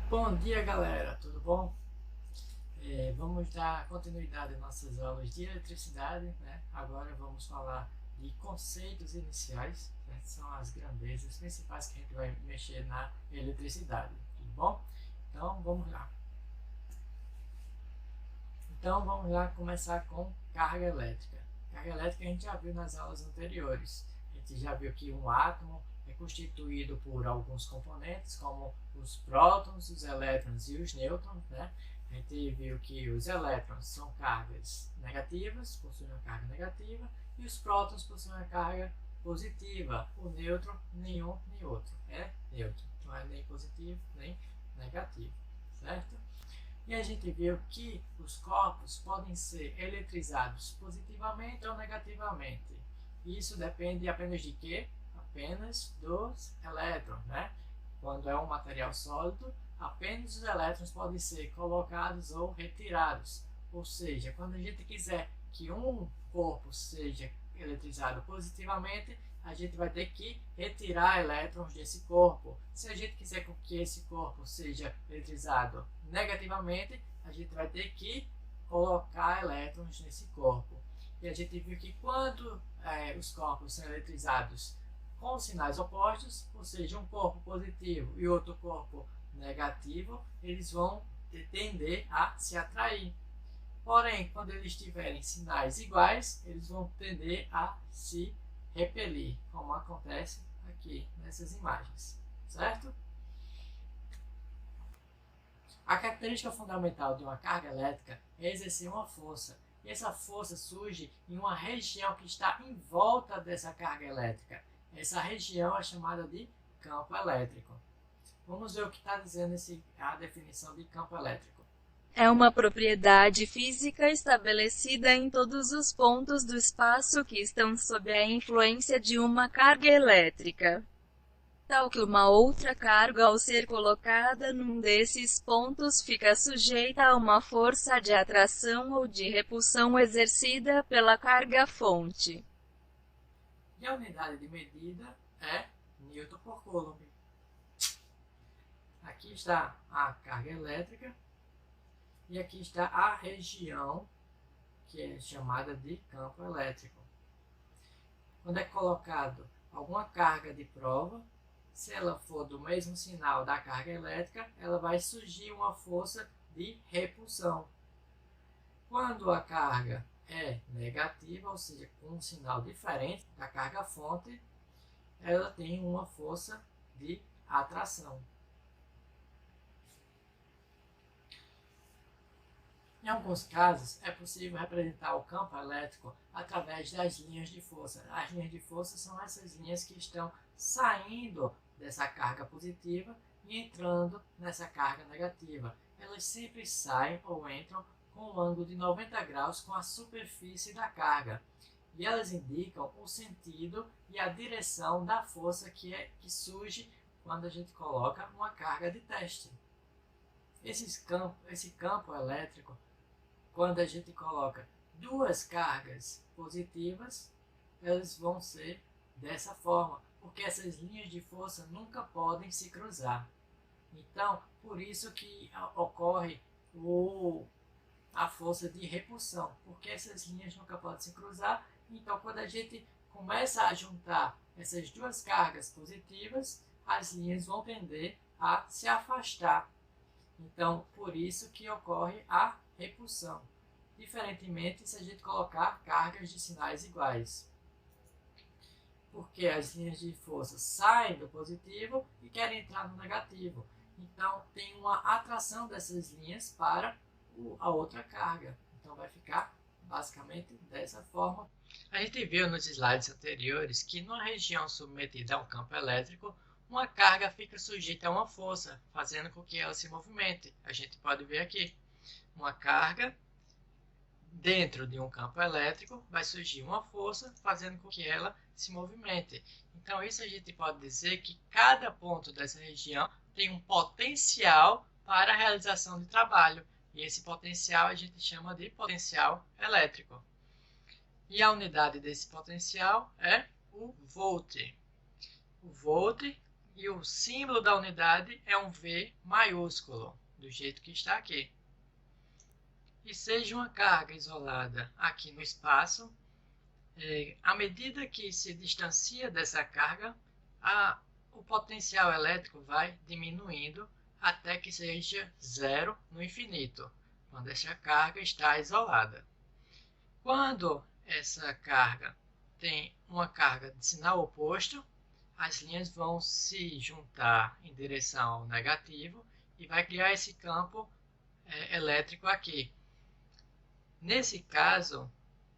Bom dia, galera, tudo bom? Vamos dar continuidade às nossas aulas de eletricidade, né? Agora vamos falar de conceitos iniciais, né? São as grandezas principais que a gente vai mexer na eletricidade, tudo bom? Então vamos lá. Então vamos lá começar com carga elétrica. Carga elétrica a gente já viu nas aulas anteriores. A gente já viu que um átomo é constituído por alguns componentes, como os prótons, os elétrons e os nêutrons, né? A gente viu que os elétrons são cargas negativas, possuem uma carga negativa, e os prótons possuem uma carga positiva. O nêutron, nenhum nem outro, é neutro, não é nem positivo nem negativo, certo? E a gente viu que os corpos podem ser eletrizados positivamente ou negativamente. Isso depende apenas de quê? Apenas dos elétrons, né? Quando é um material sólido, apenas os elétrons podem ser colocados ou retirados. Ou seja, quando a gente quiser que um corpo seja eletrizado positivamente, a gente vai ter que retirar elétrons desse corpo. Se a gente quiser que esse corpo seja eletrizado negativamente, a gente vai ter que colocar elétrons nesse corpo. E a gente viu que quando os corpos são eletrizados com sinais opostos, ou seja, um corpo positivo e outro corpo negativo, eles vão tender a se atrair. Porém, quando eles tiverem sinais iguais, eles vão tender a se repelir, como acontece aqui nessas imagens, certo? A característica fundamental de uma carga elétrica é exercer uma força, e essa força surge em uma região que está em volta dessa carga elétrica. Essa região é chamada de campo elétrico. Vamos ver o que está dizendo a definição de campo elétrico. É uma propriedade física estabelecida em todos os pontos do espaço que estão sob a influência de uma carga elétrica. Tal que uma outra carga, ao ser colocada num desses pontos, fica sujeita a uma força de atração ou de repulsão exercida pela carga-fonte. E a unidade de medida é Newton por Coulomb. Aqui está a carga elétrica e aqui está a região que é chamada de campo elétrico. Quando é colocado alguma carga de prova, se ela for do mesmo sinal da carga elétrica, ela vai surgir uma força de repulsão. Quando a carga é negativa, ou seja, com um sinal diferente da carga fonte, ela tem uma força de atração. Em alguns casos, é possível representar o campo elétrico através das linhas de força. As linhas de força são essas linhas que estão saindo dessa carga positiva e entrando nessa carga negativa. Elas sempre saem ou entram com um ângulo de 90 graus com a superfície da carga. E elas indicam o sentido e a direção da força que surge quando a gente coloca uma carga de teste. Esse campo elétrico, quando a gente coloca duas cargas positivas, elas vão ser dessa forma, porque essas linhas de força nunca podem se cruzar. Então, por isso que ocorre a força de repulsão, porque essas linhas nunca podem se cruzar. Então, quando a gente começa a juntar essas duas cargas positivas, as linhas vão tender a se afastar. Então, por isso que ocorre a repulsão, diferentemente se a gente colocar cargas de sinais iguais. Porque as linhas de força saem do positivo e querem entrar no negativo. Então, tem uma atração dessas linhas para a outra carga. Então, vai ficar basicamente dessa forma. A gente viu nos slides anteriores que numa região submetida a um campo elétrico, uma carga fica sujeita a uma força, fazendo com que ela se movimente. A gente pode ver aqui, uma carga dentro de um campo elétrico vai surgir uma força, fazendo com que ela se movimente. Então, isso a gente pode dizer que cada ponto dessa região tem um potencial para a realização de trabalho. E esse potencial a gente chama de potencial elétrico. E a unidade desse potencial é o volt. O volt E o símbolo da unidade é um V maiúsculo, do jeito que está aqui. E seja uma carga isolada aqui no espaço, à medida que se distancia dessa carga, o potencial elétrico vai diminuindo até que seja zero no infinito, quando essa carga está isolada. Quando essa carga tem uma carga de sinal oposto, as linhas vão se juntar em direção ao negativo e vai criar esse campo elétrico aqui. Nesse caso,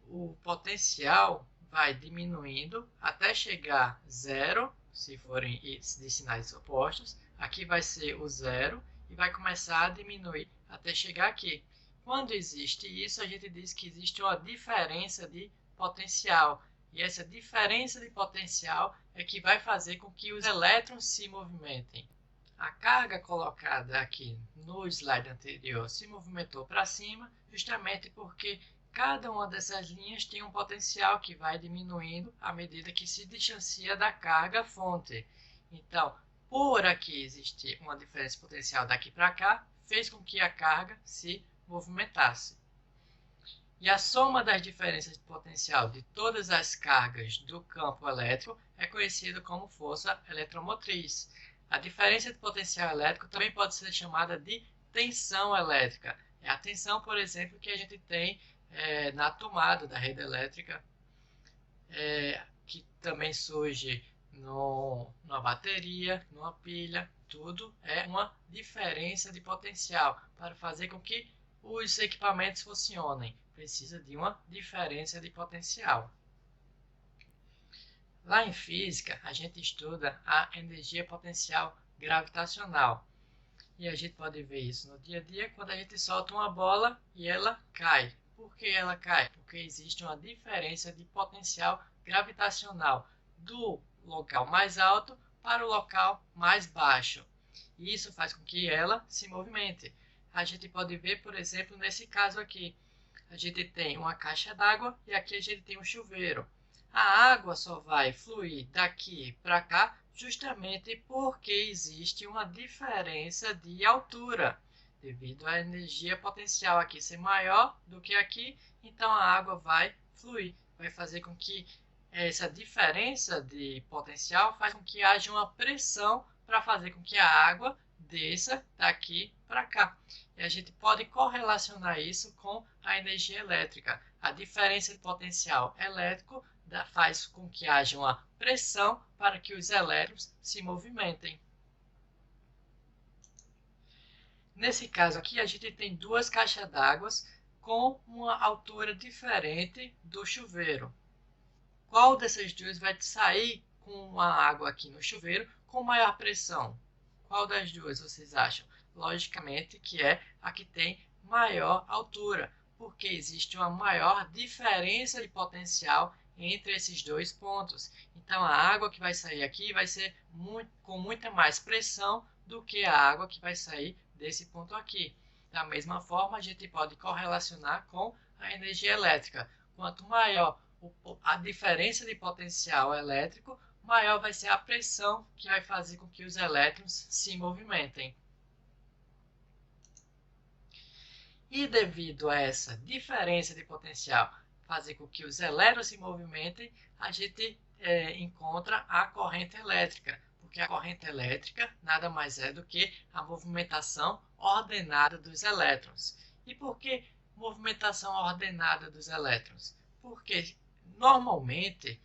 o potencial vai diminuindo até chegar zero, se forem de sinais opostos. Aqui vai ser o zero e vai começar a diminuir até chegar aqui. Quando existe isso, a gente diz que existe uma diferença de potencial. E essa diferença de potencial é que vai fazer com que os elétrons se movimentem. A carga colocada aqui no slide anterior se movimentou para cima, justamente porque cada uma dessas linhas tem um potencial que vai diminuindo à medida que se distancia da carga fonte. Então, por aqui existir uma diferença potencial daqui para cá, fez com que a carga se movimentasse. E a soma das diferenças de potencial de todas as cargas do campo elétrico é conhecida como força eletromotriz. A diferença de potencial elétrico também pode ser chamada de tensão elétrica. É a tensão, por exemplo, que a gente tem na tomada da rede elétrica, que também surge numa bateria, numa pilha. Tudo é uma diferença de potencial. Para fazer com que os equipamentos funcionem, precisa de uma diferença de potencial. Lá em física, a gente estuda a energia potencial gravitacional. E a gente pode ver isso no dia a dia quando a gente solta uma bola e ela cai. Por que ela cai? Porque existe uma diferença de potencial gravitacional do local mais alto para o local mais baixo. E isso faz com que ela se movimente. A gente pode ver, por exemplo, nesse caso aqui. A gente tem uma caixa d'água e aqui a gente tem um chuveiro. A água só vai fluir daqui para cá justamente porque existe uma diferença de altura. Devido à energia potencial aqui ser maior do que aqui, então a água vai fluir. Vai fazer com que essa diferença de potencial faz com que haja uma pressão para fazer com que a água desça daqui para cá. E a gente pode correlacionar isso com a energia elétrica. A diferença de potencial elétrico faz com que haja uma pressão para que os elétrons se movimentem. Nesse caso aqui, a gente tem duas caixas d'água com uma altura diferente do chuveiro. Qual dessas duas vai sair com a água aqui no chuveiro com maior pressão? Qual das duas vocês acham? Logicamente que é a que tem maior altura, porque existe uma maior diferença de potencial entre esses dois pontos. Então a água que vai sair aqui vai ser com muita mais pressão do que a água que vai sair desse ponto aqui. Da mesma forma, a gente pode correlacionar com a energia elétrica. Quanto maior a diferença de potencial elétrico, maior vai ser a pressão que vai fazer com que os elétrons se movimentem. E devido a essa diferença de potencial fazer com que os elétrons se movimentem, a gente encontra a corrente elétrica, porque a corrente elétrica nada mais é do que a movimentação ordenada dos elétrons. E por que movimentação ordenada dos elétrons? Porque normalmente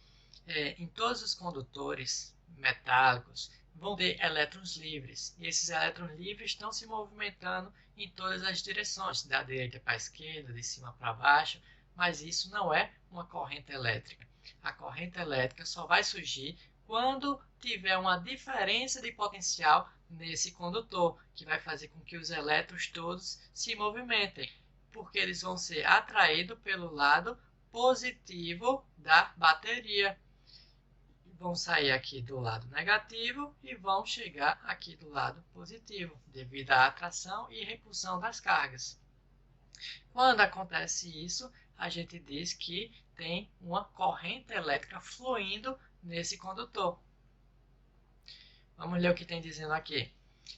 em todos os condutores metálicos vão ter elétrons livres, e esses elétrons livres estão se movimentando em todas as direções, da direita para a esquerda, de cima para baixo, mas isso não é uma corrente elétrica. A corrente elétrica só vai surgir quando tiver uma diferença de potencial nesse condutor, que vai fazer com que os elétrons todos se movimentem, porque eles vão ser atraídos pelo lado positivo da bateria. Vão sair aqui do lado negativo e vão chegar aqui do lado positivo, devido à atração e repulsão das cargas. Quando acontece isso, a gente diz que tem uma corrente elétrica fluindo nesse condutor. Vamos ler o que tem dizendo aqui.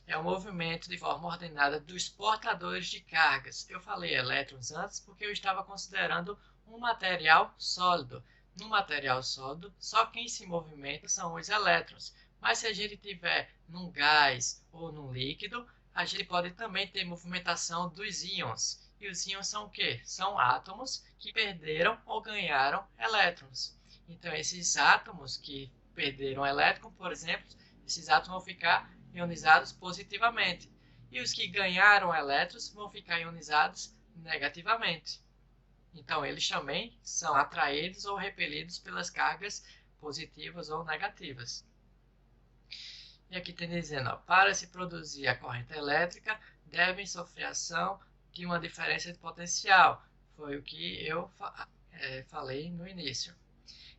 É o movimento de forma ordenada dos portadores de cargas. Eu falei elétrons antes porque eu estava considerando um material sólido. No material sólido, só quem se movimenta são os elétrons. Mas se a gente tiver num gás ou num líquido, a gente pode também ter movimentação dos íons. E os íons são o quê? São átomos que perderam ou ganharam elétrons. Então, esses átomos que perderam elétron, por exemplo, esses átomos vão ficar ionizados positivamente. E os que ganharam elétrons vão ficar ionizados negativamente. Então, eles também são atraídos ou repelidos pelas cargas positivas ou negativas. E aqui tem dizendo, ó, para se produzir a corrente elétrica, devem sofrer ação de uma diferença de potencial. Foi o que eu falei no início.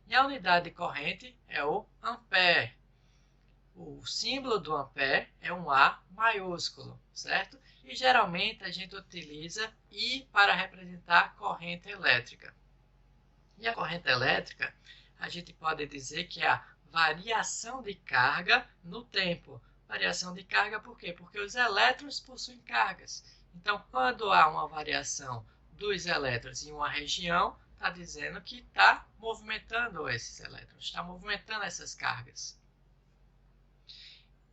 E a unidade de corrente é o ampere. O símbolo do ampere é um A maiúsculo, certo? E geralmente a gente utiliza I para representar corrente elétrica. E a corrente elétrica, a gente pode dizer que é a variação de carga no tempo. Variação de carga por quê? Porque os elétrons possuem cargas. Então, quando há uma variação dos elétrons em uma região, está dizendo que está movimentando esses elétrons, está movimentando essas cargas.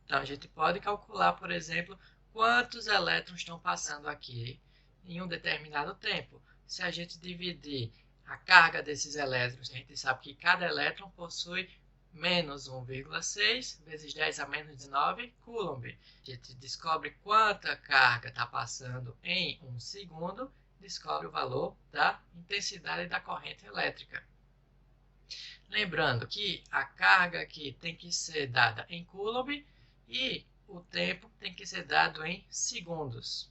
Então, a gente pode calcular, por exemplo, quantos elétrons estão passando aqui em um determinado tempo. Se a gente dividir a carga desses elétrons, a gente sabe que cada elétron possui menos 1,6 vezes 10 a menos 19 coulomb. A gente descobre quanta carga está passando em um segundo, descobre o valor da intensidade da corrente elétrica. Lembrando que a carga aqui tem que ser dada em coulomb e o tempo tem que ser dado em segundos.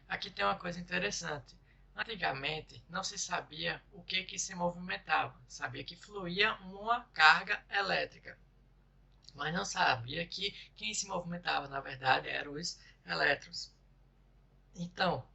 Aqui tem uma coisa interessante. Antigamente não se sabia o que se movimentava. Sabia que fluía uma carga elétrica. Mas não sabia que quem se movimentava, na verdade, eram os elétrons. Então,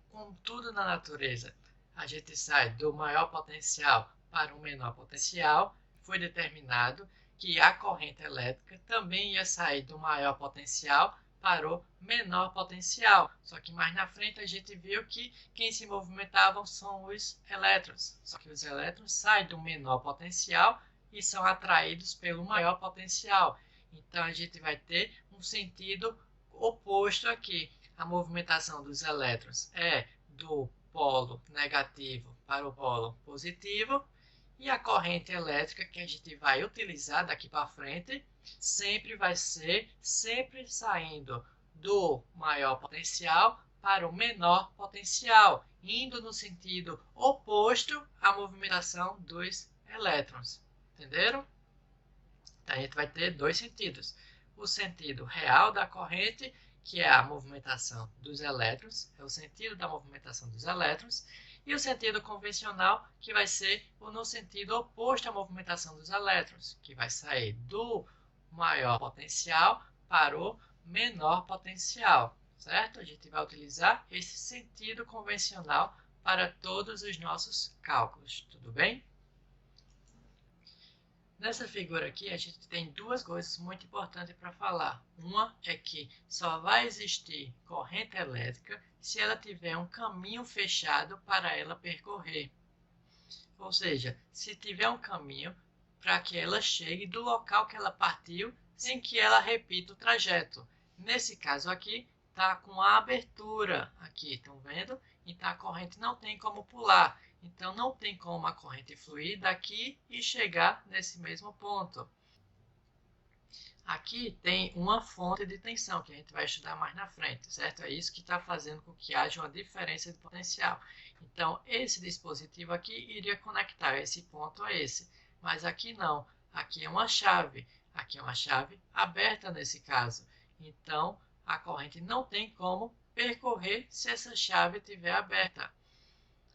como tudo na natureza, a gente sai do maior potencial para o menor potencial, foi determinado que a corrente elétrica também ia sair do maior potencial para o menor potencial. Só que mais na frente a gente viu que quem se movimentavam são os elétrons. Só que os elétrons saem do menor potencial e são atraídos pelo maior potencial. Então a gente vai ter um sentido oposto aqui. A movimentação dos elétrons é do polo negativo para o polo positivo. E a corrente elétrica que a gente vai utilizar daqui para frente sempre vai ser sempre saindo do maior potencial para o menor potencial, indo no sentido oposto à movimentação dos elétrons. Entenderam? Então a gente vai ter dois sentidos. O sentido real da corrente, que é a movimentação dos elétrons, é o sentido da movimentação dos elétrons, e o sentido convencional, que vai ser no sentido oposto à movimentação dos elétrons, que vai sair do maior potencial para o menor potencial, certo? A gente vai utilizar esse sentido convencional para todos os nossos cálculos, tudo bem? Nessa figura aqui, a gente tem duas coisas muito importantes para falar. Uma é que só vai existir corrente elétrica se ela tiver um caminho fechado para ela percorrer. Ou seja, se tiver um caminho para que ela chegue do local que ela partiu sem que ela repita o trajeto. Nesse caso aqui, está com a abertura aqui, estão vendo? Então a corrente não tem como pular. Então, não tem como a corrente fluir daqui e chegar nesse mesmo ponto. Aqui tem uma fonte de tensão, que a gente vai estudar mais na frente, certo? É isso que está fazendo com que haja uma diferença de potencial. Então, esse dispositivo aqui iria conectar esse ponto a esse. Mas aqui não. Aqui é uma chave. Aqui é uma chave aberta nesse caso. Então, a corrente não tem como percorrer se essa chave estiver aberta.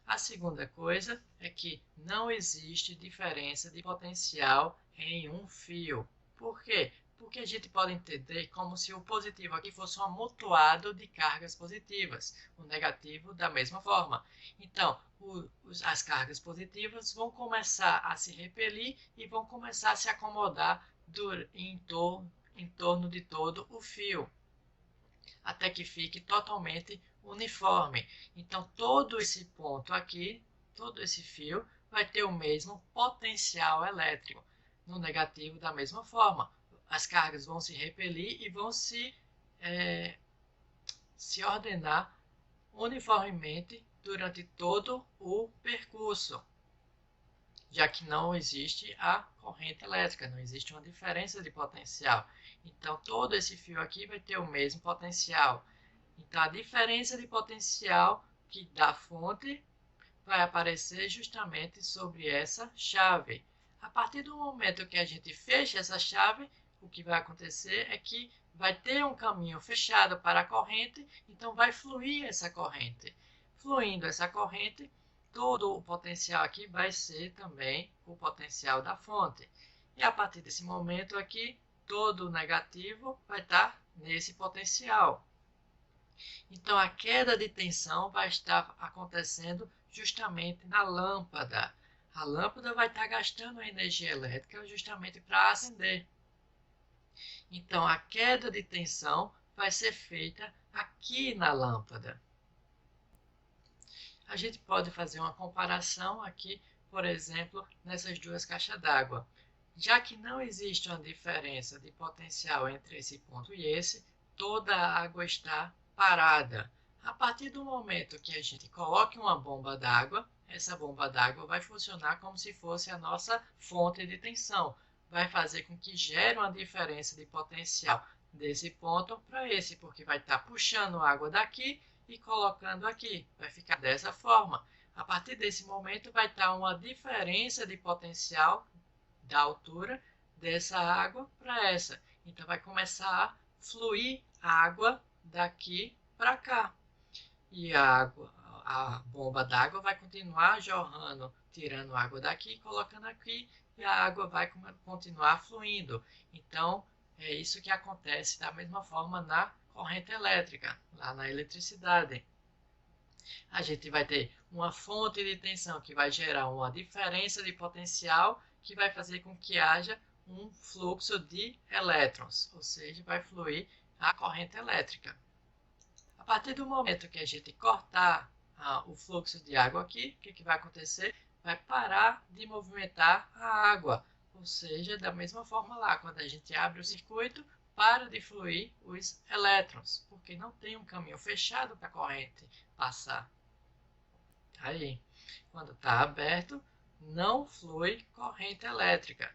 A segunda coisa é que não existe diferença de potencial em um fio. Por quê? porque a gente pode entender como se o positivo aqui fosse um amontoado de cargas positivas, o negativo da mesma forma. Então, as cargas positivas vão começar a se repelir e vão começar a se acomodar em torno de todo o fio, até que fique totalmente uniforme. Então, todo esse ponto aqui, todo esse fio, vai ter o mesmo potencial elétrico. No negativo, da mesma forma, as cargas vão se repelir e vão se ordenar uniformemente durante todo o percurso, já que não existe a corrente elétrica, não existe uma diferença de potencial. Então, todo esse fio aqui vai ter o mesmo potencial. Então, a diferença de potencial que da fonte vai aparecer justamente sobre essa chave. A partir do momento que a gente fecha essa chave, o que vai acontecer é que vai ter um caminho fechado para a corrente, então vai fluir essa corrente. Fluindo essa corrente, todo o potencial aqui vai ser também o potencial da fonte. E a partir desse momento aqui, todo o negativo vai estar nesse potencial. Então, a queda de tensão vai estar acontecendo justamente na lâmpada. A lâmpada vai estar gastando energia elétrica justamente para acender. Então, a queda de tensão vai ser feita aqui na lâmpada. A gente pode fazer uma comparação aqui, por exemplo, nessas duas caixas d'água. Já que não existe uma diferença de potencial entre esse ponto e esse, toda a água está parada. A partir do momento que a gente coloque uma bomba d'água, essa bomba d'água vai funcionar como se fosse a nossa fonte de tensão. Vai fazer com que gere uma diferença de potencial desse ponto para esse, porque vai estar puxando água daqui e colocando aqui. Vai ficar dessa forma. A partir desse momento vai estar uma diferença de potencial da altura dessa água para essa. Então vai começar a fluir água daqui para cá. E a bomba d'água vai continuar jorrando, tirando água daqui, colocando aqui, e a água vai continuar fluindo. Então, é isso que acontece da mesma forma na corrente elétrica, lá na eletricidade. A gente vai ter uma fonte de tensão que vai gerar uma diferença de potencial que vai fazer com que haja um fluxo de elétrons, ou seja, vai fluir a corrente elétrica. A partir do momento que a gente cortar o fluxo de água aqui, o que vai acontecer? Vai parar de movimentar a água, ou seja, da mesma forma lá, quando a gente abre o circuito, para de fluir os elétrons, porque não tem um caminho fechado para a corrente passar. Aí, quando está aberto, não flui corrente elétrica.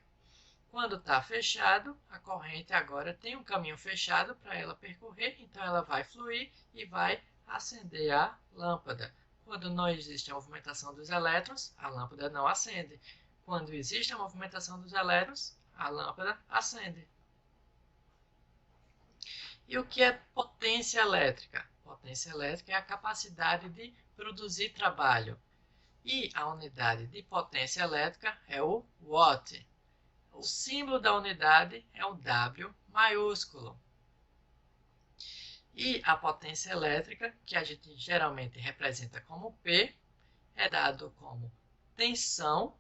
Quando está fechado, a corrente agora tem um caminho fechado para ela percorrer, então ela vai fluir e vai acender a lâmpada. Quando não existe a movimentação dos elétrons, a lâmpada não acende. Quando existe a movimentação dos elétrons, a lâmpada acende. E o que é potência elétrica? Potência elétrica é a capacidade de produzir trabalho. E a unidade de potência elétrica é o watt. O símbolo da unidade é o W maiúsculo. E a potência elétrica, que a gente geralmente representa como P, é dado como tensão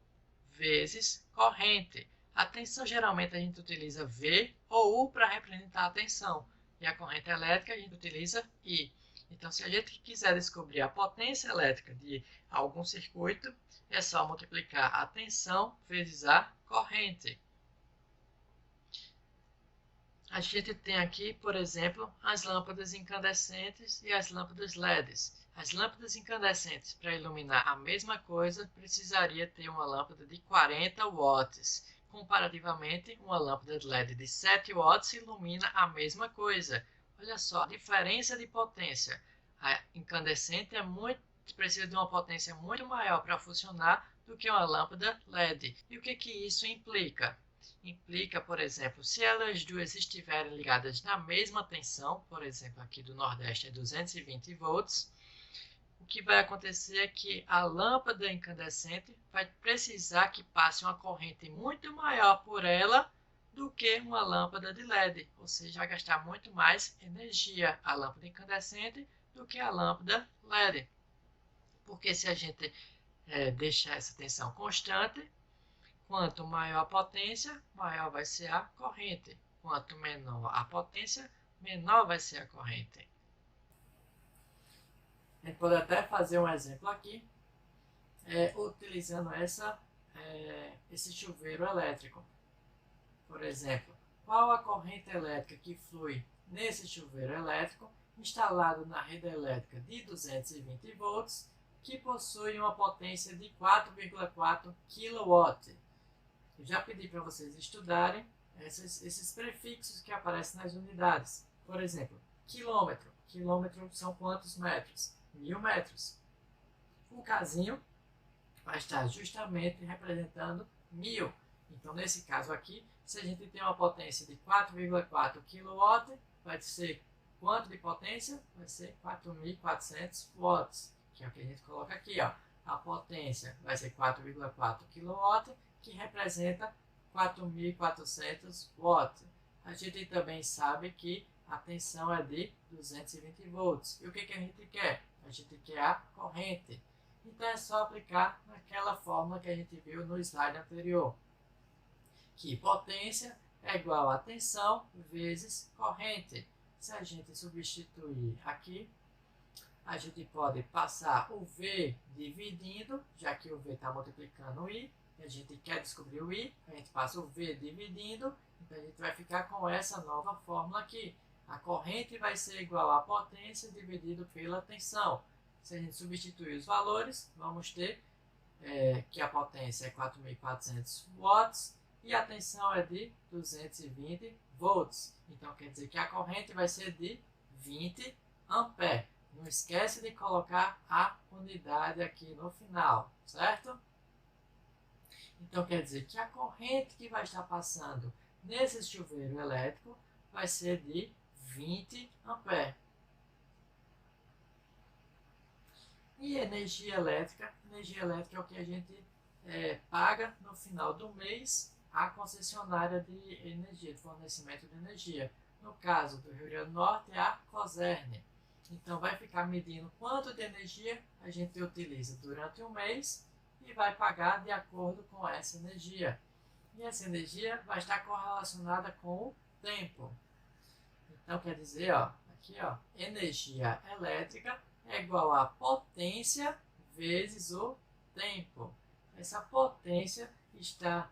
vezes corrente. A tensão geralmente a gente utiliza V ou U para representar a tensão. E a corrente elétrica a gente utiliza I. Então, se a gente quiser descobrir a potência elétrica de algum circuito, é só multiplicar a tensão vezes a corrente. A gente tem aqui, por exemplo, as lâmpadas incandescentes e as lâmpadas LEDs. As lâmpadas incandescentes, para iluminar a mesma coisa, precisaria ter uma lâmpada de 40 watts. Comparativamente, uma lâmpada de LED de 7 watts ilumina a mesma coisa. Olha só, a diferença de potência. A incandescente precisa de uma potência muito maior para funcionar do que uma lâmpada LED. E o que isso implica? Implica, por exemplo, se elas duas estiverem ligadas na mesma tensão, por exemplo, aqui do Nordeste é 220 volts, o que vai acontecer é que a lâmpada incandescente vai precisar que passe uma corrente muito maior por ela do que uma lâmpada de LED, ou seja, vai gastar muito mais energia a lâmpada incandescente do que a lâmpada LED. Porque se a gente deixar essa tensão constante, quanto maior a potência, maior vai ser a corrente. Quanto menor a potência, menor vai ser a corrente. A gente pode até fazer um exemplo aqui, utilizando esse chuveiro elétrico. Por exemplo, qual a corrente elétrica que flui nesse chuveiro elétrico instalado na rede elétrica de 220 volts, que possui uma potência de 4,4 kW. Eu já pedi para vocês estudarem esses prefixos que aparecem nas unidades. Por exemplo, quilômetro. Quilômetro são quantos metros? 1000 metros. O casinho vai estar justamente representando 1000. Então, nesse caso aqui, se a gente tem uma potência de 4,4 kW, vai ser quanto de potência? Vai ser 4.400 watts, que é o que a gente coloca aqui, ó. A potência vai ser 4,4 kW, que representa 4.400 watts. A gente também sabe que a tensão é de 220 volts. E o que a gente quer? A gente quer a corrente. Então é só aplicar naquela fórmula que a gente viu no slide anterior, que potência é igual a tensão vezes corrente. Se a gente substituir aqui, a gente pode passar o V dividindo, já que o V está multiplicando o I, a gente quer descobrir o I, a gente passa o V dividindo, então a gente vai ficar com essa nova fórmula aqui. A corrente vai ser igual a potência dividido pela tensão. Se a gente substituir os valores, vamos ter que a potência é 4.400 watts e a tensão é de 220 volts. Então quer dizer que a corrente vai ser de 20 amperes. Não esquece de colocar a unidade aqui no final, certo? Então quer dizer que a corrente que vai estar passando nesse chuveiro elétrico vai ser de 20 amperes. E energia elétrica é o que a gente paga no final do mês à concessionária de energia, de fornecimento de energia. No caso do Rio Grande do Norte é a Cosern. Então vai ficar medindo quanto de energia a gente utiliza durante um mês e vai pagar de acordo com essa energia. E essa energia vai estar correlacionada com o tempo. Então quer dizer, ó, aqui, ó, energia elétrica é igual a potência vezes o tempo. Essa potência está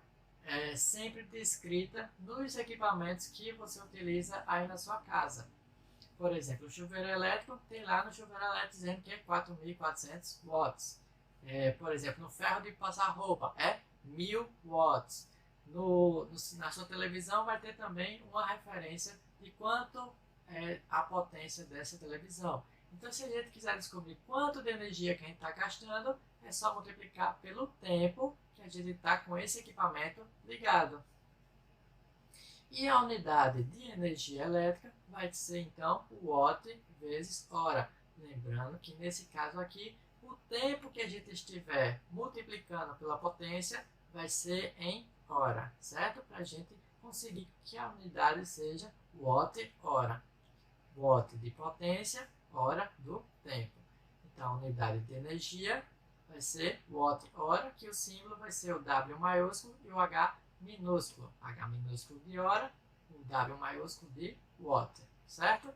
sempre descrita nos equipamentos que você utiliza aí na sua casa. Por exemplo, o chuveiro elétrico tem lá no chuveiro elétrico dizendo que é 4.400 watts. Por exemplo, no ferro de passar roupa é 1000 watts. Na sua televisão vai ter também uma referência de quanto é a potência dessa televisão. Então, se a gente quiser descobrir quanto de energia que a gente está gastando, é só multiplicar pelo tempo que a gente está com esse equipamento ligado. E a unidade de energia elétrica vai ser, então, o watt vezes hora. Lembrando que, nesse caso aqui, o tempo que a gente estiver multiplicando pela potência vai ser em hora, certo? Para a gente conseguir que a unidade seja watt-hora. Watt de potência, hora do tempo. Então, a unidade de energia vai ser watt-hora, que o símbolo vai ser o W maiúsculo e o H minúsculo. H minúsculo de hora, o W maiúsculo de watt, certo?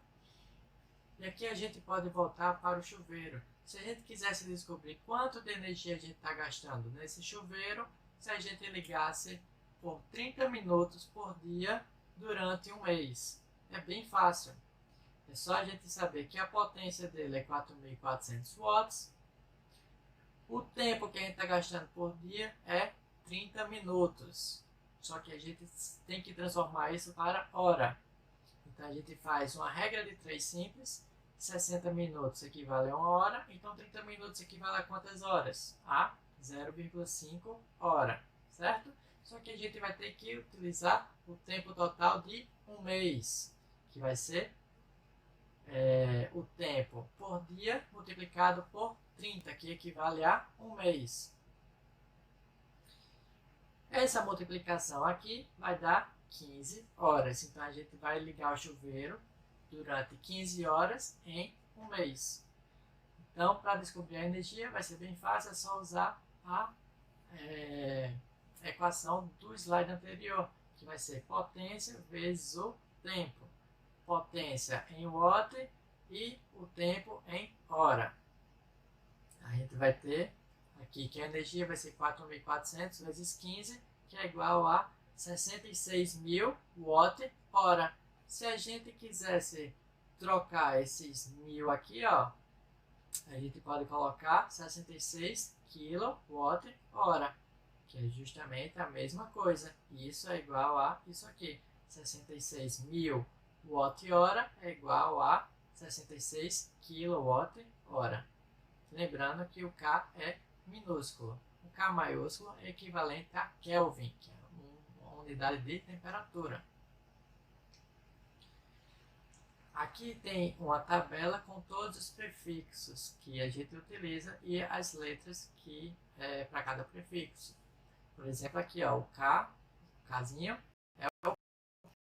E aqui a gente pode voltar para o chuveiro. Se a gente quisesse descobrir quanto de energia a gente está gastando nesse chuveiro, se a gente ligasse por 30 minutos por dia durante um mês. É bem fácil. É só a gente saber que a potência dele é 4.400 watts. O tempo que a gente está gastando por dia é 30 minutos. Só que a gente tem que transformar isso para hora. Então a gente faz uma regra de 3 simples. 60 minutos equivale a 1 hora. Então 30 minutos equivale a quantas horas? A 0,5 hora. Certo? Só que a gente vai ter que utilizar o tempo total de um mês. Que vai ser o tempo por dia multiplicado por 30, que equivale a um mês. Essa multiplicação aqui vai dar 15 horas. Então a gente vai ligar o chuveiro durante 15 horas em um mês. Então, para descobrir a energia vai ser bem fácil, é só usar a equação do slide anterior, que vai ser potência vezes o tempo. Potência em watt e o tempo em hora. A gente vai ter aqui que a energia vai ser 4.400 vezes 15, que é igual a 66.000 watt-hora. Se a gente quisesse trocar esses 1.000 aqui, ó, a gente pode colocar 66 kWh, que é justamente a mesma coisa. Isso é igual a isso aqui. 66.000 watt-hora é igual a 66 kWh. Lembrando que o K é minúsculo. O K maiúsculo é equivalente a Kelvin, que é uma unidade de temperatura. Aqui tem uma tabela com todos os prefixos que a gente utiliza e as letras que para cada prefixo. Por exemplo, aqui ó, o K, o Kzinho, é o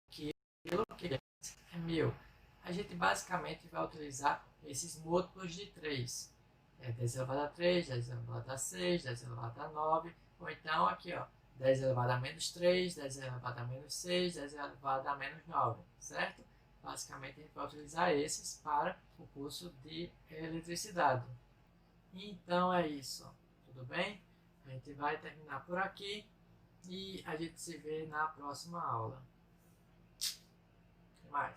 quilo, que é 1000. A gente basicamente vai utilizar esses múltiplos de 3. 10 elevado a 3, 10 elevado a 6, 10 elevado a 9, ou então aqui ó, 10 elevado a menos 3, 10 elevado a menos 6, 10 elevado a menos 9, certo? Basicamente a gente vai utilizar esses para o curso de eletricidade. Então é isso, tudo bem? A gente vai terminar por aqui e a gente se vê na próxima aula. Até mais.